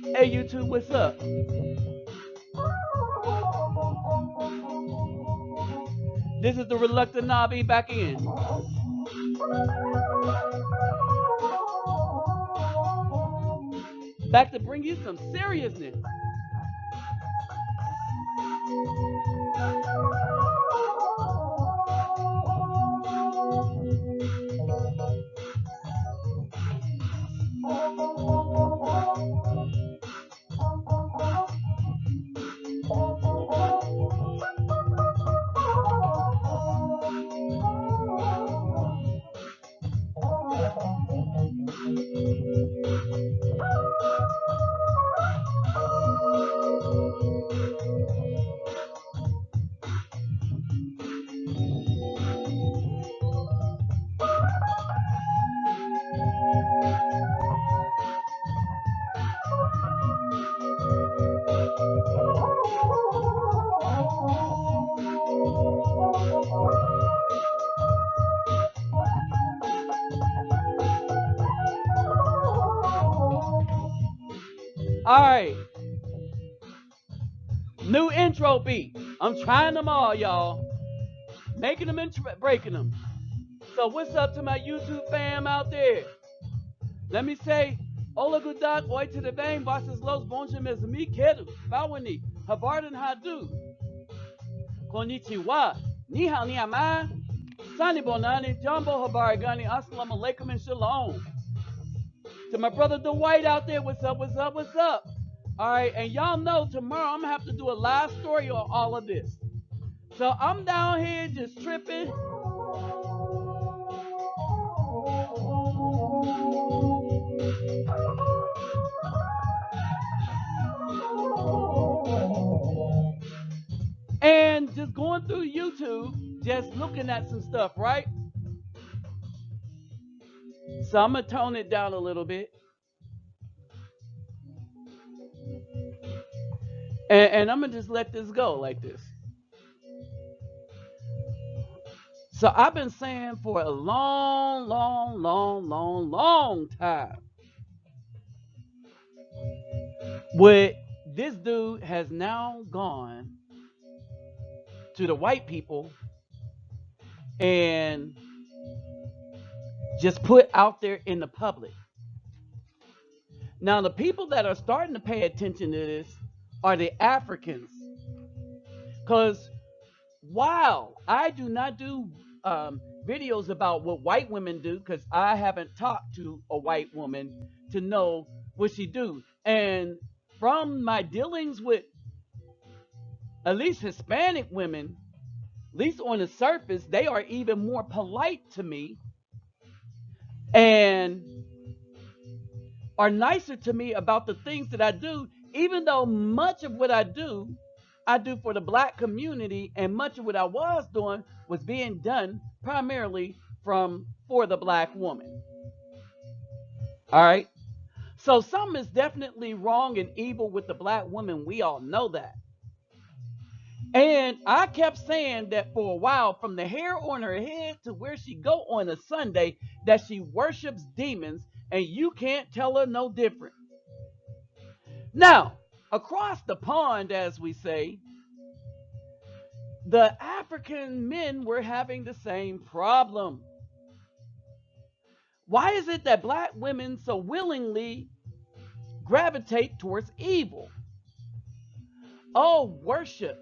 Hey YouTube, what's up? This is the reluctant Nabi back in. Back to bring you some seriousness. Alright, new intro beat. I'm trying them all, y'all. Making them and breaking them. So what's up to my YouTube fam out there? Let me say, Ola Gudak, oi to the bang, bosses los bonjour me kedu, bawani, habarden hadu, konnichiwa, ni hao ni ama, sani bonani, jumbo habarigani, assalamu alaikum and shalom. To my brother Dwight out there, what's up, what's up, what's up? Alright, and y'all know tomorrow I'm gonna have to do a live story on all of this. So I'm down here just tripping. And just going through YouTube, just looking at some stuff, right? So I'm gonna tone it down a little bit. And I'm gonna just let this go like this. So I've been saying for a long, long, long, long, long time what this dude has now gone to the white people and just put out there in the public. Now, the people that are starting to pay attention to this are the Africans. Because while I do not do videos about what white women do, because I haven't talked to a white woman to know what she do. And from my dealings with at least Hispanic women, at least on the surface, they are even more polite to me and are nicer to me about the things that I do, even though much of what I do for the black community, and much of what I was doing was being done primarily for the black woman. All right. So something is definitely wrong and evil with the black woman. We all know that. And I kept saying that for a while, from the hair on her head to where she go on a Sunday, that she worships demons, and you can't tell her no different. Now, across the pond, as we say, the African men were having the same problem. Why is it that black women so willingly gravitate towards evil? Oh, worship.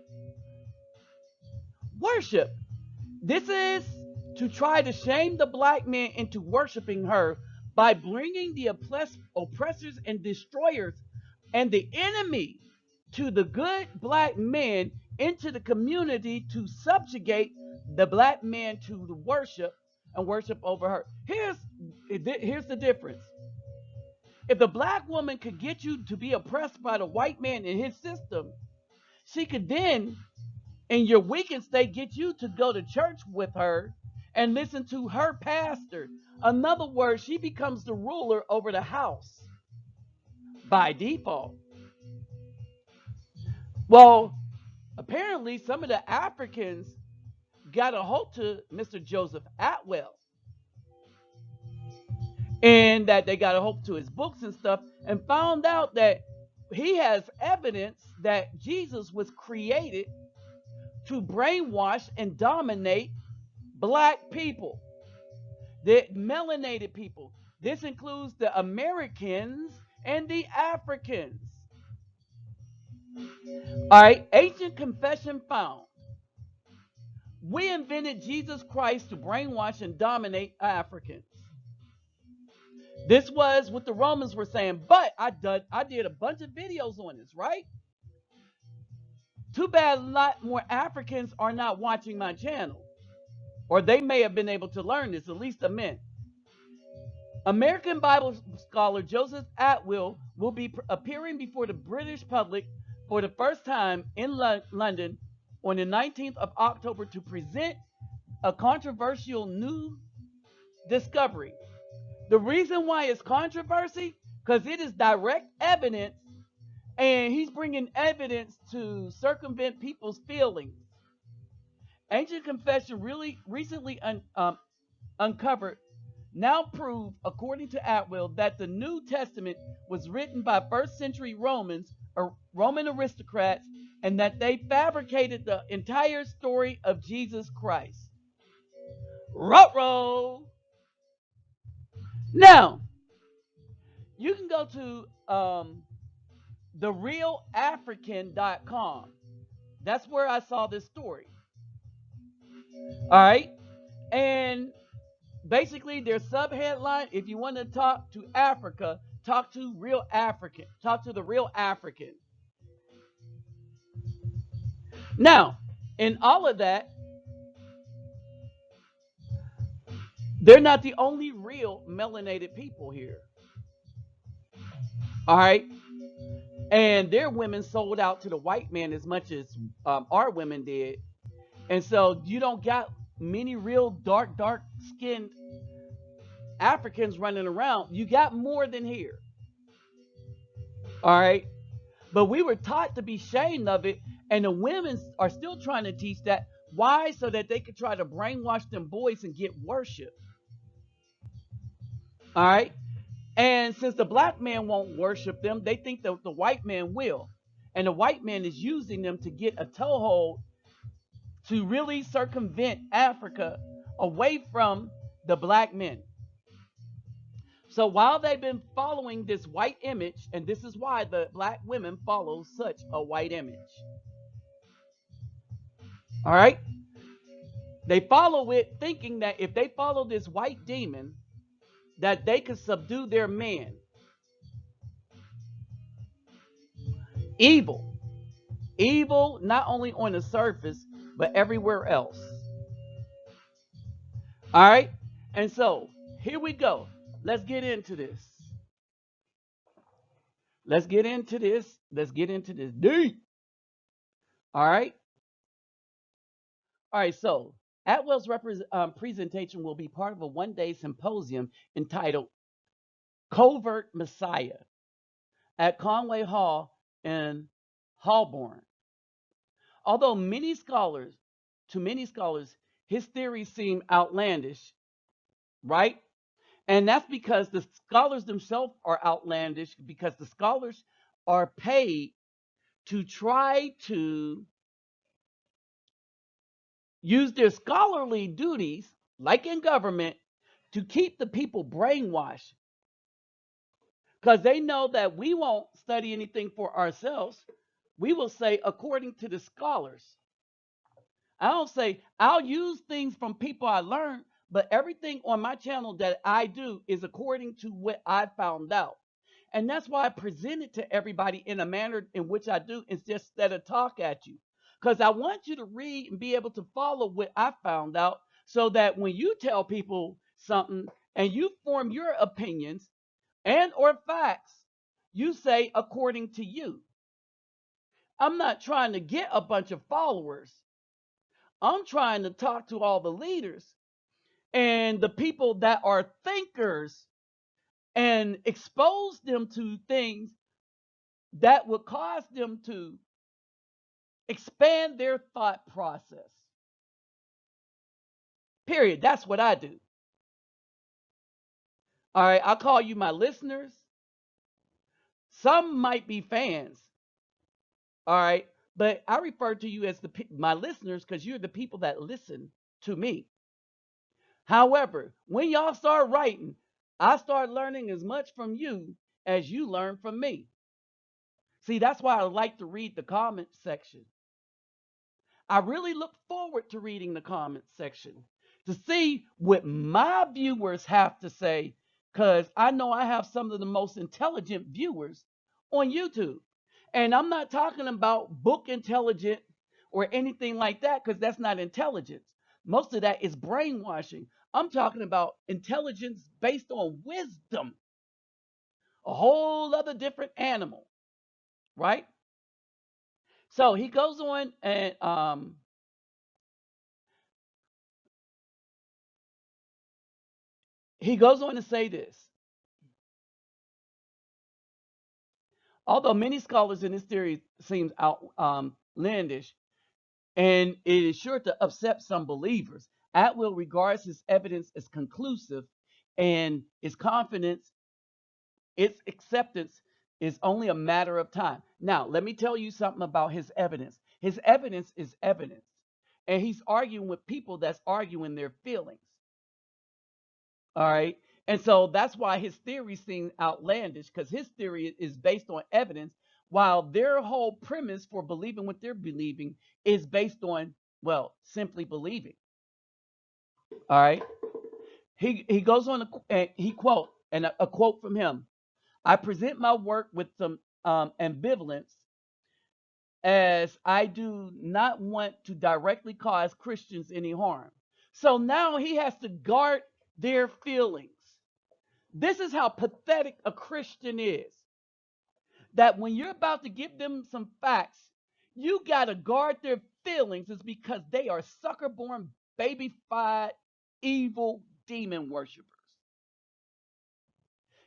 Worship. This is to try to shame the black man into worshiping her by bringing the oppressors and destroyers and the enemy to the good black man into the community to subjugate the black man to the worship and worship over her. Here's the difference. If the black woman could get you to be oppressed by the white man in his system, she could then, in your weakened state, get you to go to church with her and listen to her pastor. In other words, she becomes the ruler over the house by default. Well, apparently some of the Africans got a hold to Mr. Joseph Atwell, and that they got a hold to his books and stuff, and found out that he has evidence that Jesus was created to brainwash and dominate black people, the melanated people. This includes the Americans and the Africans. All right, ancient confession found. We invented Jesus Christ to brainwash and dominate Africans. This was what the Romans were saying, but I did a bunch of videos on this, right? Too bad a lot more Africans are not watching my channel, or they may have been able to learn this, at least a minute. American Bible scholar Joseph Atwill will be appearing before the British public for the first time in London on the 19th of October to present a controversial new discovery. The reason why it's controversy, because it is direct evidence, and he's bringing evidence to circumvent people's feelings. Ancient confession really recently uncovered now prove, according to Atwill, that the New Testament was written by first century Romans or Roman aristocrats, and that they fabricated the entire story of Jesus Christ. Ruh-roh! Now, you can go to therealafrican.com. That's where I saw this story. All right. And basically, their subheadline, if you want to talk to Africa, talk to real African. Talk to the real African. Now, in all of that, they're not the only real melanated people here. All right. And their women sold out to the white man as much as our women did. And so you don't got many real dark skinned Africans running around. You got more than here. All right. But we were taught to be ashamed of it. And the women are still trying to teach that. Why? So that they could try to brainwash them boys and get worship. All right. And since the black man won't worship them, they think that the white man will. And the white man is using them to get a toehold to really circumvent Africa away from the black men. So while they've been following this white image, and this is why the black women follow such a white image. All right? They follow it thinking that if they follow this white demon, that they could subdue their man. Evil. Evil not only on the surface, but everywhere else. All right? And so, here we go. Let's get into this. Let's get into this. Let's get into this deep. All right? All right, so Atwell's presentation will be part of a one-day symposium entitled Covert Messiah at Conway Hall in Holborn. Although to many scholars, his theories seem outlandish, right? And that's because the scholars themselves are outlandish, because the scholars are paid to try to use their scholarly duties, like in government, to keep the people brainwashed. Because they know that we won't study anything for ourselves. We will say, according to the scholars. I don't say, I'll use things from people I learned, but everything on my channel that I do is according to what I found out. And that's why I present it to everybody in a manner in which I do, instead of talk at you. Because I want you to read and be able to follow what I found out, so that when you tell people something and you form your opinions and or facts, you say according to you. I'm not trying to get a bunch of followers. I'm trying to talk to all the leaders and the people that are thinkers and expose them to things that would cause them to expand their thought process. Period. That's what I do. All right. I call you my listeners. Some might be fans, all right, but I refer to you as my listeners because you're the people that listen to me. However, when y'all start writing, I start learning as much from you as you learn from me. See, that's why I like to read the comment section. I really look forward to reading the comment section to see what my viewers have to say because I know I have some of the most intelligent viewers on YouTube. And I'm not talking about book intelligent or anything like that because that's not intelligence. Most of that is brainwashing. I'm talking about intelligence based on wisdom, a whole other different animal, right? So he goes on to say this. Although many scholars in this theory seems outlandish, and it is sure to upset some believers, Atwill regards his evidence as conclusive, and his confidence, its acceptance, is only a matter of time. Now, let me tell you something about his evidence. His evidence is evidence, and he's arguing with people that's arguing their feelings. All right. And so that's why his theory seems outlandish because his theory is based on evidence, while their whole premise for believing what they're believing is based on, well, simply believing. All right. He goes on and he quote, and a quote from him: I present my work with some ambivalence, as I do not want to directly cause Christians any harm. So now he has to guard their feelings. This is how pathetic a Christian is. That when you're about to give them some facts, you got to guard their feelings, is because they are sucker born, baby-fied, evil demon worshipers.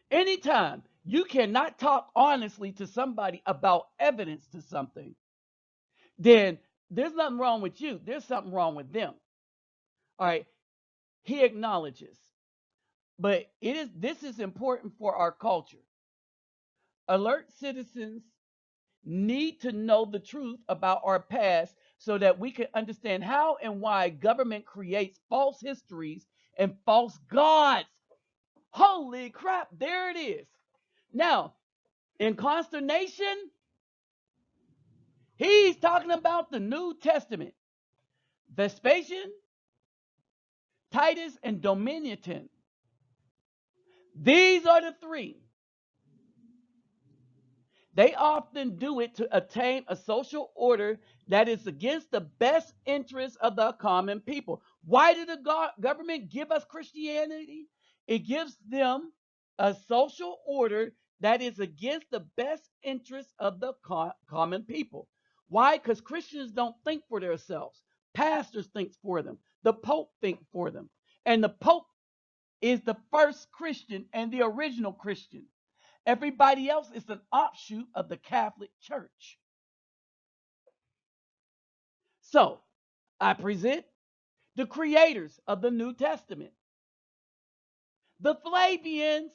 Anytime you cannot talk honestly to somebody about evidence to something, then there's nothing wrong with you. There's something wrong with them. All right. He acknowledges, but this is important for our culture. Alert citizens need to know the truth about our past so that we can understand how and why government creates false histories and false gods. Holy crap, there it is. Now, in consternation, he's talking about the New Testament. Vespasian, Titus, and Domitian. These are the three. They often do it to attain a social order that is against the best interests of the common people. Why did the government give us Christianity? It gives them a social order that is against the best interests of the common people. Why? Because Christians don't think for themselves. Pastors think for them. The Pope think for them. And the Pope is the first Christian and the original Christian. Everybody else is an offshoot of the Catholic Church. So, I present the creators of the New Testament, the Flavians,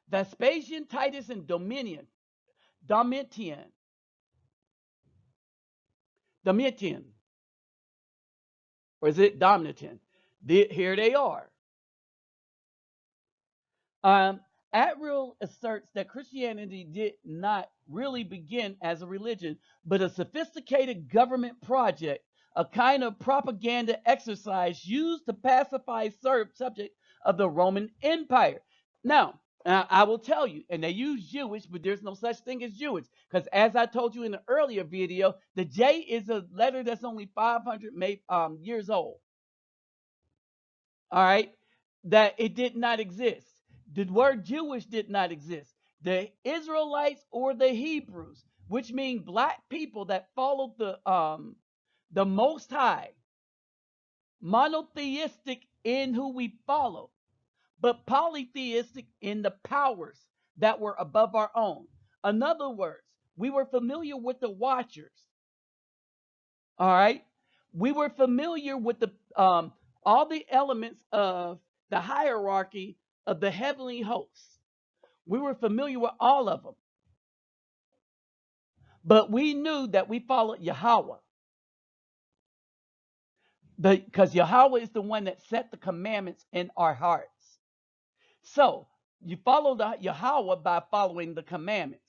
Vespasian, Titus, and Domitian. Or is it Domitian? Here they are. Um, Atwill asserts that Christianity did not really begin as a religion, but a sophisticated government project, a kind of propaganda exercise used to pacify subjects of the Roman Empire. Now, I will tell you, and they use Jewish, but there's no such thing as Jewish, because as I told you in the earlier video, the J is a letter that's only 500 years old. All right, that it did not exist. The word Jewish did not exist. The Israelites or the Hebrews, which mean black people that followed the Most High, monotheistic in who we follow, but polytheistic in the powers that were above our own. In other words, we were familiar with the Watchers. All right, we were familiar with the all the elements of the hierarchy of the heavenly hosts. We were familiar with all of them. But we knew that we followed Yahweh, because Yahweh is the one that set the commandments in our hearts. So you follow the Yahweh by following the commandments.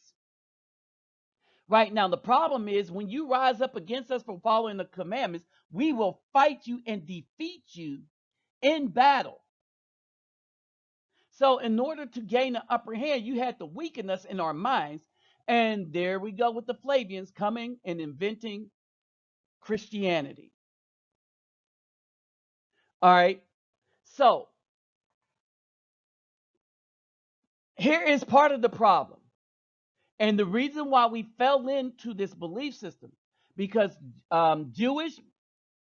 Right now, the problem is when you rise up against us for following the commandments, we will fight you and defeat you in battle. So, in order to gain an upper hand, you had to weaken us in our minds. And there we go with the Flavians coming and inventing Christianity. All right. So, here is part of the problem. And the reason why we fell into this belief system, because Jewish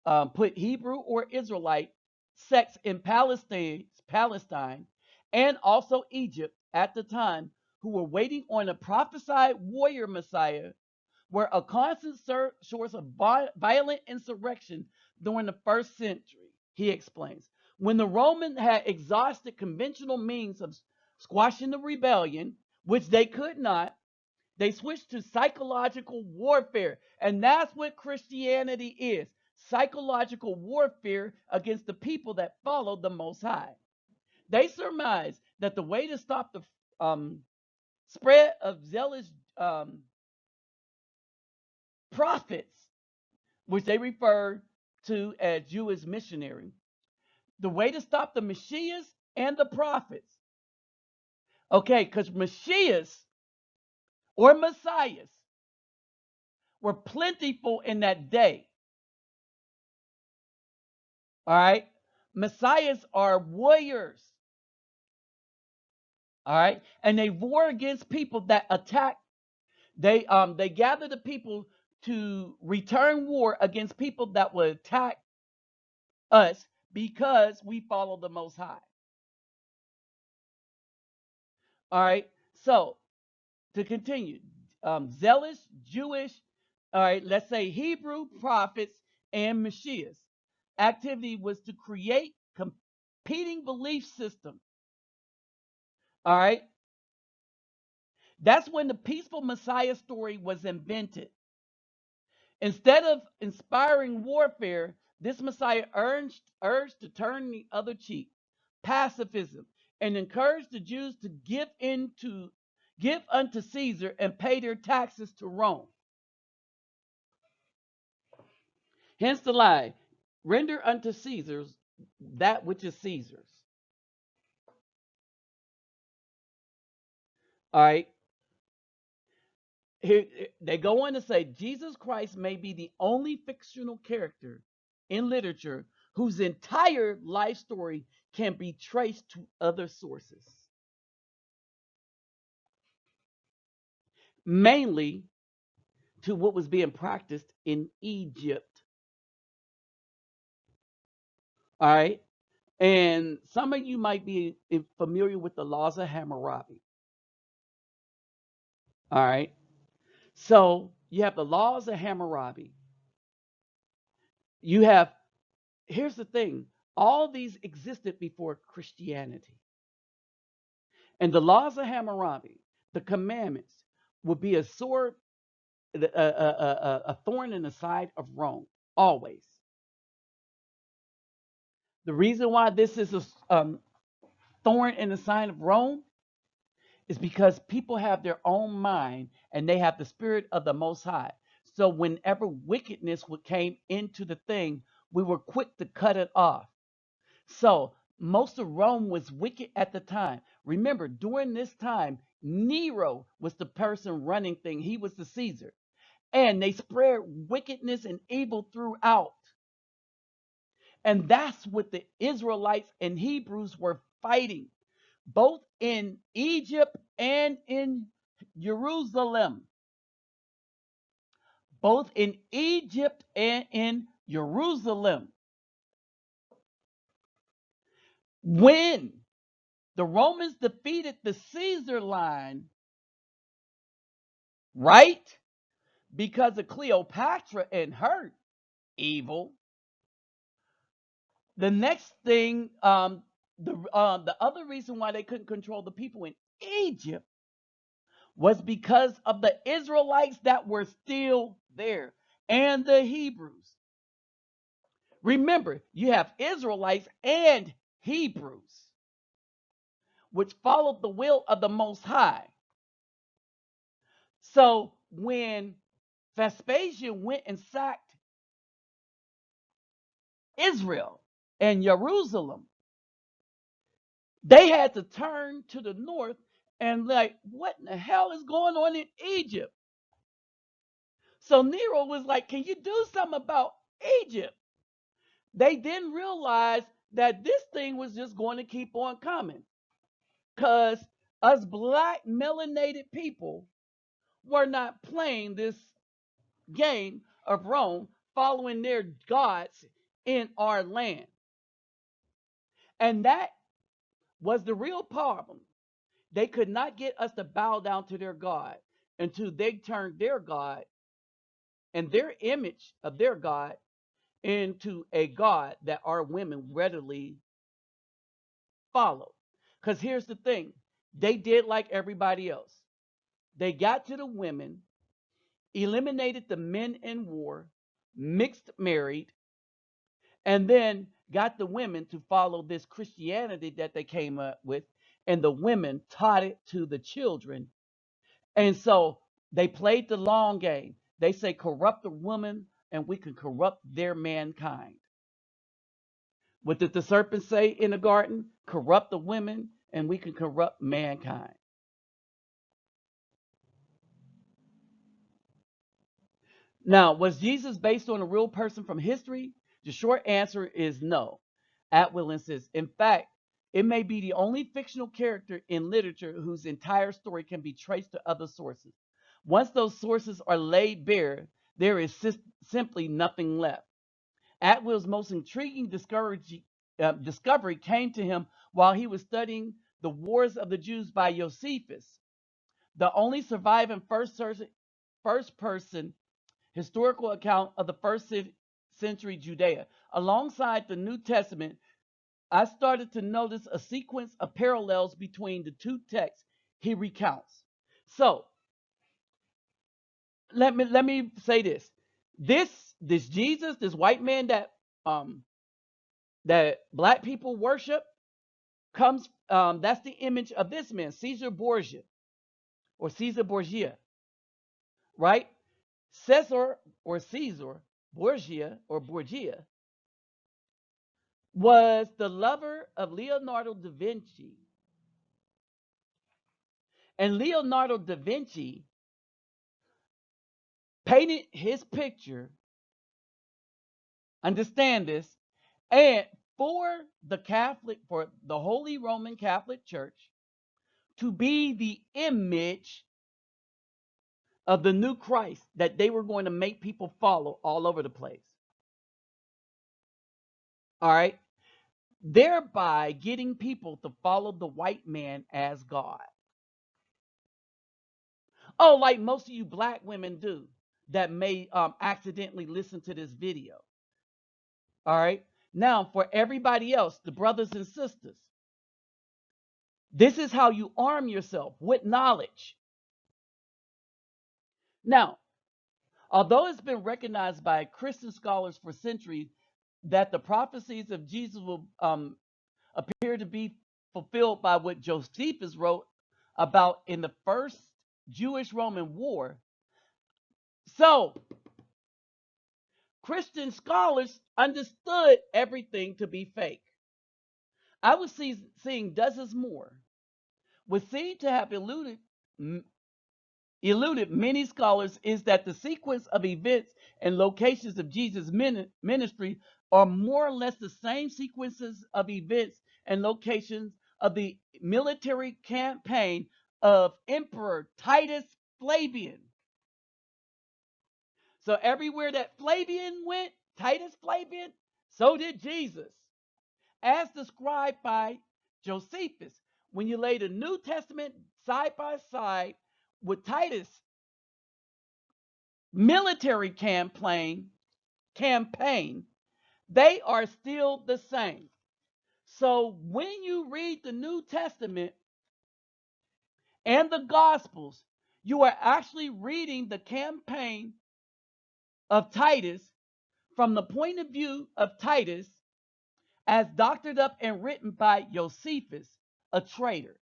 put Hebrew or Israelite sects in Palestine, and also Egypt at the time, who were waiting on a prophesied warrior Messiah, were a constant source of violent insurrection during the first century. He explains. When the Romans had exhausted conventional means of squashing the rebellion, which they could not, they switched to psychological warfare. And that's what Christianity is: psychological warfare against the people that follow the Most High. They surmised that the way to stop the spread of zealous prophets, which they refer to as Jewish missionary, the way to stop the Messiahs and the prophets, okay, because Messiahs or Messiahs were plentiful in that day. All right. Messiahs are warriors. All right. And they war against people that attack. They gather the people to return war against people that would attack us because we follow the Most High. All right. So to continue, zealous Jewish, all right, let's say Hebrew prophets and Messiahs activity was to create competing belief systems. All right. That's when the peaceful Messiah story was invented. Instead of inspiring warfare, this Messiah urged to turn the other cheek, pacifism, and encouraged the Jews to give unto Caesar and pay their taxes to Rome. Hence the lie, render unto Caesar's that which is Caesar's. All right. Here, they go on to say Jesus Christ may be the only fictional character in literature whose entire life story can be traced to other sources, mainly to what was being practiced in Egypt. All right. And some of you might be familiar with the laws of Hammurabi. All right. So you have the laws of Hammurabi. You have, here's the thing, all these existed before Christianity. And the laws of Hammurabi, the commandments, would be a sword, a thorn in the side of Rome, always. The reason why this is a thorn in the side of Rome is because people have their own mind and they have the spirit of the Most High. So whenever wickedness came into the thing, we were quick to cut it off. So most of Rome was wicked at the time. Remember, during this time, Nero was the person running things. He was the Caesar. And they spread wickedness and evil throughout. And that's what the Israelites and Hebrews were fighting, both in Egypt and in Jerusalem. Both in Egypt and in Jerusalem. When the Romans defeated the Caesar line, right? Because of Cleopatra and her evil. The next thing, the other reason why they couldn't control the people in Egypt was because of the Israelites that were still there and the Hebrews. Remember, you have Israelites and Hebrews, which followed the will of the Most High. So when Vespasian went and sacked Israel and Jerusalem, they had to turn to the north and like, what in the hell is going on in Egypt? So Nero was like, can you do something about Egypt? They didn't realize that this thing was just going to keep on coming because us black melanated people were not playing this game of Rome, following their gods in our land. And that was the real problem. They could not get us to bow down to their God until they turned their God and their image of their God into a God that our women readily follow. Because here's the thing, they did like everybody else. They got to the women, eliminated the men in war, mixed married, and then got the women to follow this Christianity that they came up with, and the women taught it to the children. And so they played the long game. They say, corrupt the woman, and we can corrupt their mankind. What did the serpent say in the garden? Corrupt the women, and we can corrupt mankind. Now, was Jesus based on a real person from history? The short answer is no. Atwill insists. In fact, it may be the only fictional character in literature whose entire story can be traced to other sources. Once those sources are laid bare, there is simply nothing left. Atwill's most intriguing discovery came to him while he was studying the Wars of the Jews by Josephus, the only surviving first person historical account of the first century Judea. Alongside the New Testament, I started to notice a sequence of parallels between the two texts he recounts. So let me say this. This Jesus, this white man that black people worship, comes that's the image of this man, Caesar Borgia, or Caesar Borgia, right? Caesar Borgia or Borgia was the lover of Leonardo da Vinci. And Leonardo da Vinci painted his picture, understand this, and for the Holy Roman Catholic Church to be the image of the new Christ that they were going to make people follow all over the place. All right? Thereby getting people to follow the white man as God. Oh, like most of you black women do that may accidentally listen to this video. All right? Now, for everybody else, the brothers and sisters, this is how you arm yourself with knowledge. Now, although it's been recognized by Christian scholars for centuries that the prophecies of Jesus will appear to be fulfilled by what Josephus wrote about in the first Jewish-Roman War, so Christian scholars understood everything to be fake. I was seeing dozens more. What seemed to have eluded many scholars is that the sequence of events and locations of Jesus' ministry are more or less the same sequences of events and locations of the military campaign of Emperor Titus Flavian. So everywhere that Flavian went, Titus Flavian, so did Jesus, as described by Josephus. When you lay the New Testament side by side with Titus' military campaign, they are still the same. So when you read the New Testament and the Gospels, You are actually reading the campaign of Titus from the point of view of Titus as doctored up and written by Josephus, a traitor.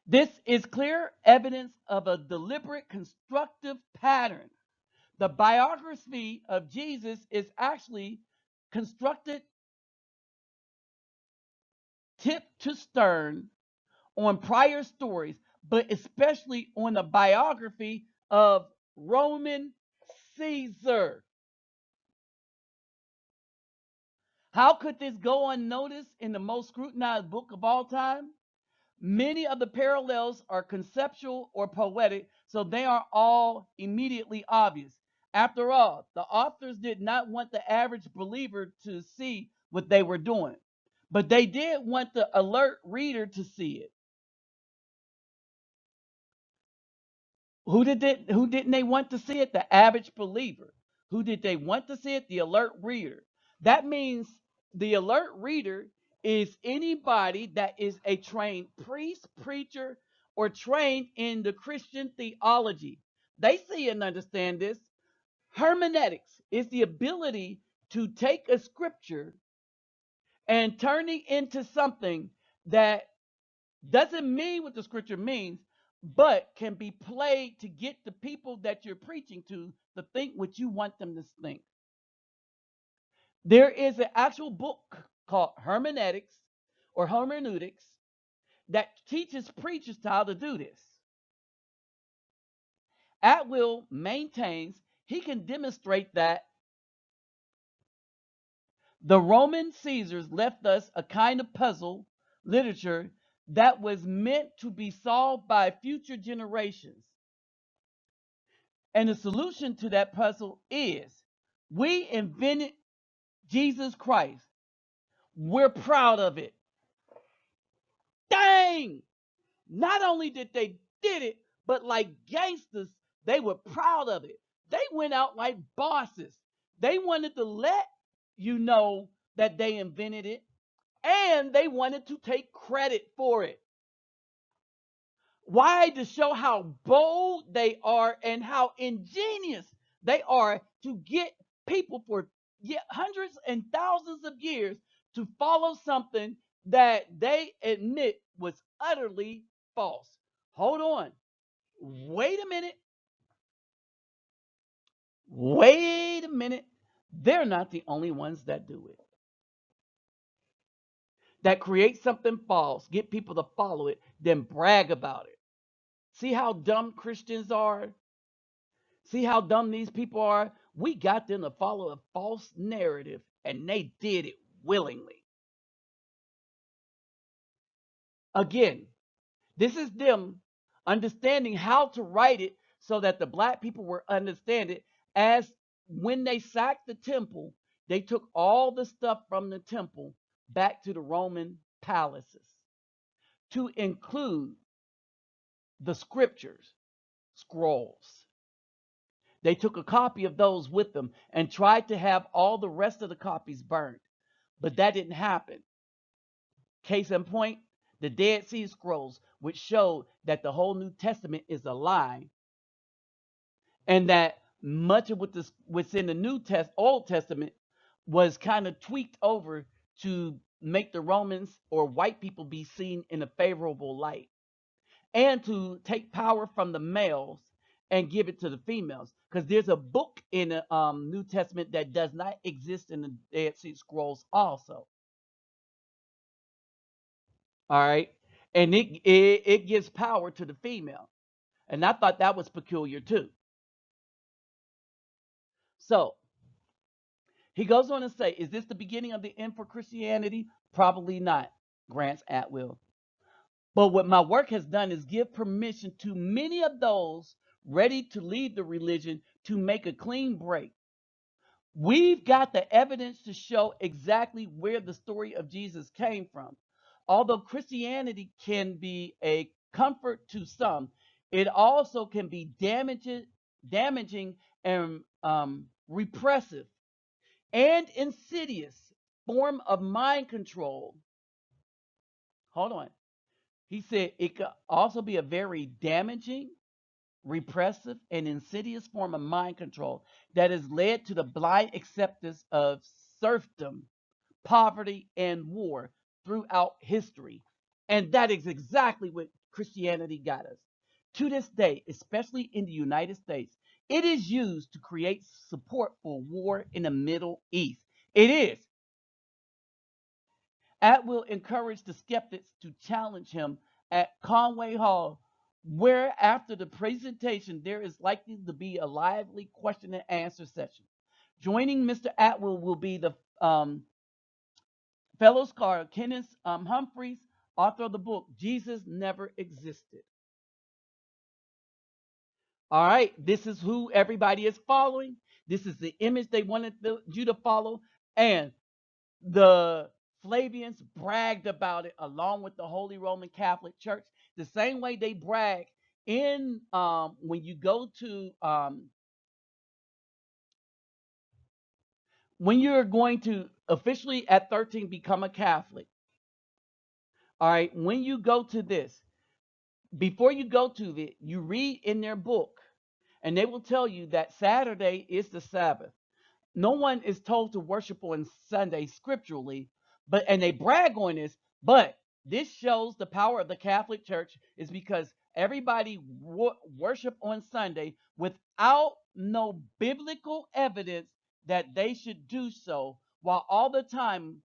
This is clear evidence of a deliberate constructive pattern. The biography of Jesus is actually constructed tip to stern on prior stories, but especially on the biography of Roman Caesar. How could this go unnoticed in the most scrutinized book of all time? Many of the parallels are conceptual or poetic, so they are all immediately obvious. After all, the authors did not want the average believer to see what they were doing, but they did want the alert reader to see it. Who didn't they want to see it? The average believer. Who did they want to see it? The alert reader. That means the alert reader is anybody that is a trained priest, preacher, or trained in the Christian theology. They see and understand this. Hermeneutics is the ability to take a scripture and turn it into something that doesn't mean what the scripture means, but can be played to get the people that you're preaching to think what you want them to think. There is an actual book called Hermeneutics or Hermeneutics that teaches preachers how to do this. Atwill maintains he can demonstrate that the Roman Caesars left us a kind of puzzle literature that was meant to be solved by future generations. And the solution to that puzzle is we invented Jesus Christ. We're proud of it. Dang! Not only did they did it, but like gangsters, they were proud of it. They went out like bosses. They wanted to let you know that they invented it, and they wanted to take credit for it. Why? To show how bold they are and how ingenious they are to get people for hundreds and thousands of years to follow something that they admit was utterly false. Hold on. Wait a minute. Wait a minute. They're not the only ones that do it. That create something false, get people to follow it, then brag about it. See how dumb Christians are? See how dumb these people are? We got them to follow a false narrative, and they did it willingly. Again, this is them understanding how to write it so that the black people will understand it. As when they sacked the temple, they took all the stuff from the temple back to the Roman palaces to include the scriptures, scrolls. They took a copy of those with them and tried to have all the rest of the copies burned. But that didn't happen. Case in point, the Dead Sea Scrolls, which showed that the whole New Testament is a lie, and that much of what's in the Old Testament was kind of tweaked over to make the Romans or white people be seen in a favorable light, and to take power from the males and give it to the females. Because there's a book in the New Testament that does not exist in the Dead Sea Scrolls also. All right. And it gives power to the female. And I thought that was peculiar too. So he goes on to say, is this the beginning of the end for Christianity? Probably not, grants Atwill. But what my work has done is give permission to many of those ready to leave the religion to make a clean break. We've got the evidence to show exactly where the story of Jesus came from. Although Christianity can be a comfort to some, it also can be damaging and repressive and insidious form of mind control. Hold on. He said it could also be a very damaging, repressive, and insidious form of mind control that has led to the blind acceptance of serfdom, poverty, and war throughout history. And that is exactly what Christianity got us. To this day, especially in the United States, it is used to create support for war in the Middle East. It is. Atwill encouraged the skeptics to challenge him at Conway Hall, where after the presentation there is likely to be a lively question and answer session. Joining Mr. Atwill will be the fellow scholar Kenneth Humphreys, author of the book Jesus Never Existed. All right, this is who everybody is following. This is the image they wanted you to follow. And the Flavians bragged about it along with the Holy Roman Catholic Church, the same way they brag in when you go to when you're going to officially at 13 become a Catholic. All right, when you go to this, before you go to it, you read in their book, and they will tell you that Saturday is the Sabbath. No one is told to worship on Sunday scripturally, but and they brag on this, but this shows the power of the Catholic Church is because everybody worship on Sunday without no biblical evidence that they should do so, while all the time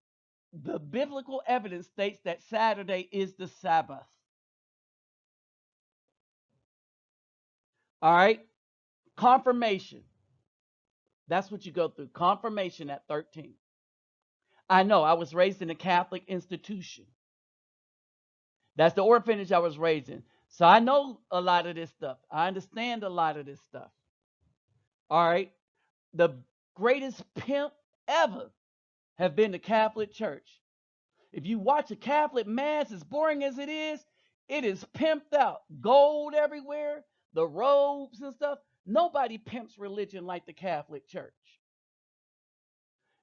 the biblical evidence states that Saturday is the Sabbath. All right? Confirmation. That's what you go through. Confirmation at 13. I know I was raised in a Catholic institution. That's the orphanage I was raised in. So I know a lot of this stuff. I understand a lot of this stuff. All right. The greatest pimp ever have been the Catholic Church. If you watch a Catholic mass, as boring as it is pimped out. Gold everywhere, the robes and stuff. Nobody pimps religion like the Catholic Church.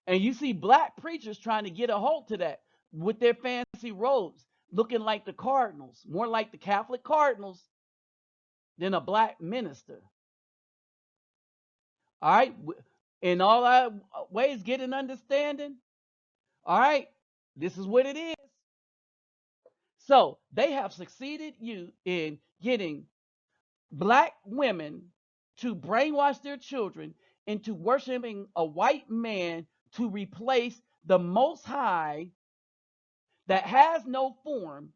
And you see black preachers trying to get a hold to that with their fancy robes, looking like the cardinals, more like the Catholic cardinals than a black minister. All right. In all our ways, get an understanding. All right. This is what it is. So they have succeeded you in getting black women to brainwash their children into worshiping a white man to replace the Most High that has no form,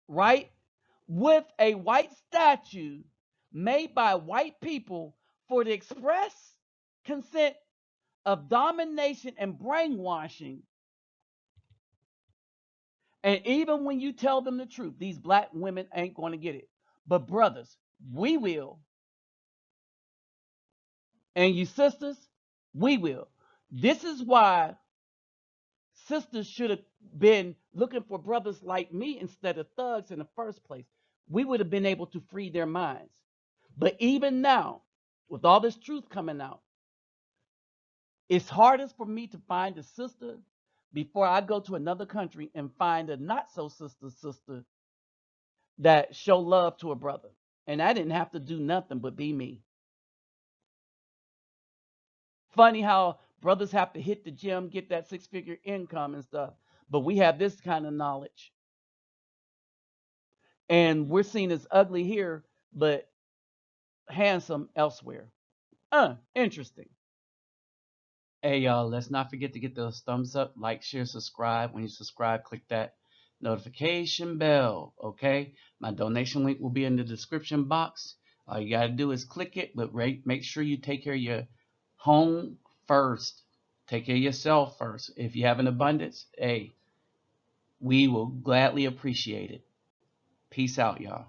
right? With a white statue made by white people for the express consent of domination and brainwashing. And even when you tell them the truth, these black women ain't going to get it. But brothers, we will. And you sisters, we will. This is why sisters should have been looking for brothers like me instead of thugs in the first place. We would have been able to free their minds. But even now, with all this truth coming out, it's hardest for me to find a sister before I go to another country and find a not so sister that show love to a brother. And I didn't have to do nothing but be me. Funny how brothers have to hit the gym, get that six-figure income and stuff. But we have this kind of knowledge. And we're seen as ugly here, but handsome elsewhere. Interesting. Hey, y'all, let's not forget to get those thumbs up, like, share, subscribe. When you subscribe, click that notification bell, okay? My donation link will be in the description box. All you got to do is click it, but make sure you take care of your home first. Take care of yourself first. If you have an abundance, hey, we will gladly appreciate it. Peace out, y'all.